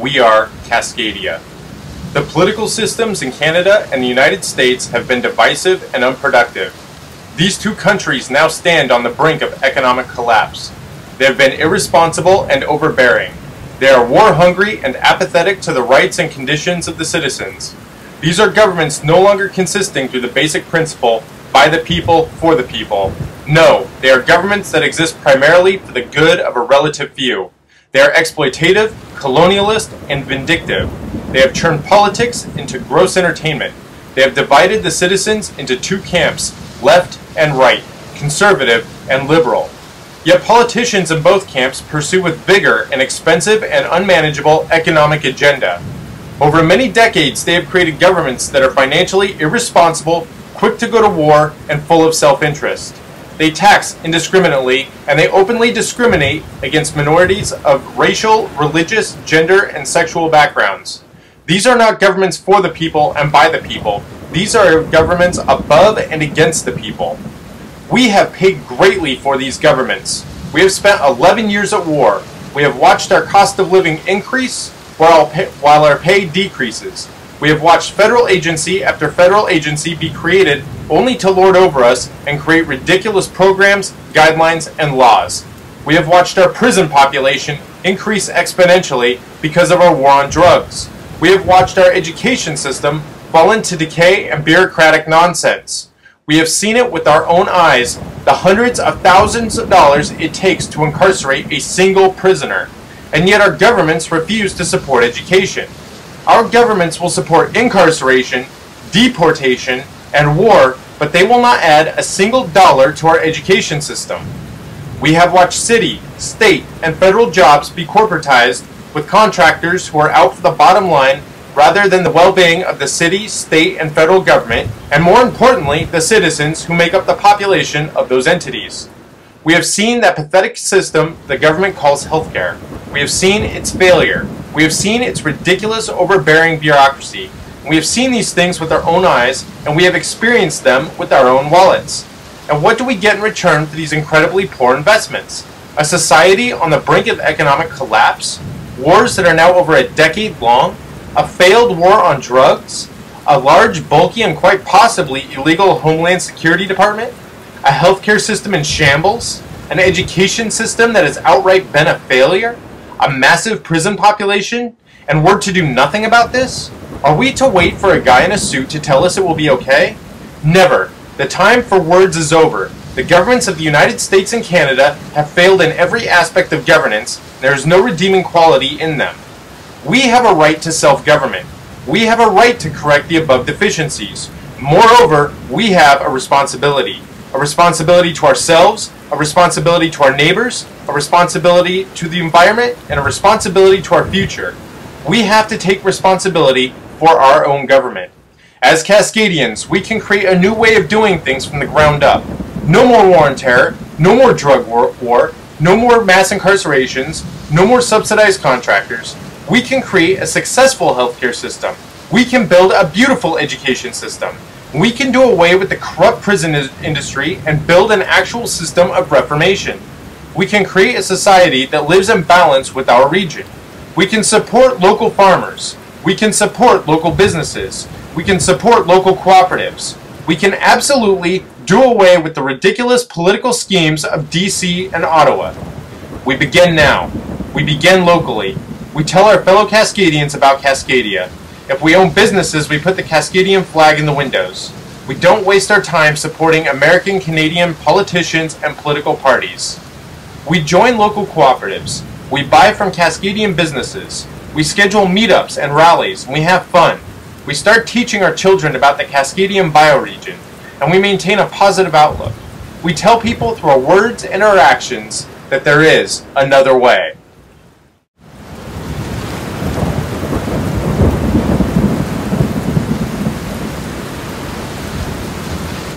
we are Cascadia. The political systems in Canada and the United States have been divisive and unproductive. These two countries now stand on the brink of economic collapse. They have been irresponsible and overbearing. They are war-hungry and apathetic to the rights and conditions of the citizens. These are governments no longer consisting through the basic principle, by the people, for the people. No, they are governments that exist primarily for the good of a relative few. They are exploitative, colonialist, and vindictive. They have turned politics into gross entertainment. They have divided the citizens into two camps, left and right, conservative and liberal. Yet politicians in both camps pursue with vigor an expensive and unmanageable economic agenda. Over many decades, they have created governments that are financially irresponsible, quick to go to war, and full of self-interest. They tax indiscriminately, and they openly discriminate against minorities of racial, religious, gender, and sexual backgrounds. These are not governments for the people and by the people. These are governments above and against the people. We have paid greatly for these governments. We have spent 11 years at war. We have watched our cost of living increase while our pay decreases. We have watched federal agency after federal agency be created only to lord over us and create ridiculous programs, guidelines, and laws. We have watched our prison population increase exponentially because of our war on drugs. We have watched our education system fall into decay and bureaucratic nonsense. We have seen it with our own eyes, the hundreds of thousands of dollars it takes to incarcerate a single prisoner. And yet our governments refuse to support education. Our governments will support incarceration, deportation, and war, but they will not add a single dollar to our education system. We have watched city, state, and federal jobs be corporatized with contractors who are out for the bottom line rather than the well-being of the city, state, and federal government, and more importantly, the citizens who make up the population of those entities. We have seen that pathetic system the government calls healthcare. We have seen its failure. We have seen its ridiculous, overbearing bureaucracy. We have seen these things with our own eyes, and we have experienced them with our own wallets. And what do we get in return for these incredibly poor investments? A society on the brink of economic collapse? Wars that are now over a decade long? A failed war on drugs? A large, bulky, and quite possibly illegal Homeland Security Department? A healthcare system in shambles? An education system that has outright been a failure? A massive prison population? And we're to do nothing about this? Are we to wait for a guy in a suit to tell us it will be okay? Never. The time for words is over. The governments of the United States and Canada have failed in every aspect of governance. There is no redeeming quality in them. We have a right to self-government. We have a right to correct the above deficiencies. Moreover, we have a responsibility. A responsibility to ourselves, a responsibility to our neighbors, a responsibility to the environment, and a responsibility to our future. We have to take responsibility for our own government. As Cascadians, we can create a new way of doing things from the ground up. No more war on terror, no more drug war, no more mass incarcerations, no more subsidized contractors. We can create a successful healthcare system. We can build a beautiful education system. We can do away with the corrupt prison industry and build an actual system of reformation. We can create a society that lives in balance with our region. We can support local farmers. We can support local businesses. We can support local cooperatives. We can absolutely do away with the ridiculous political schemes of DC and Ottawa. We begin now. We begin locally. We tell our fellow Cascadians about Cascadia. If we own businesses, we put the Cascadian flag in the windows. We don't waste our time supporting American Canadian politicians and political parties. We join local cooperatives. We buy from Cascadian businesses. We schedule meetups and rallies, and we have fun. We start teaching our children about the Cascadian bioregion, and we maintain a positive outlook. We tell people through our words and our actions that there is another way.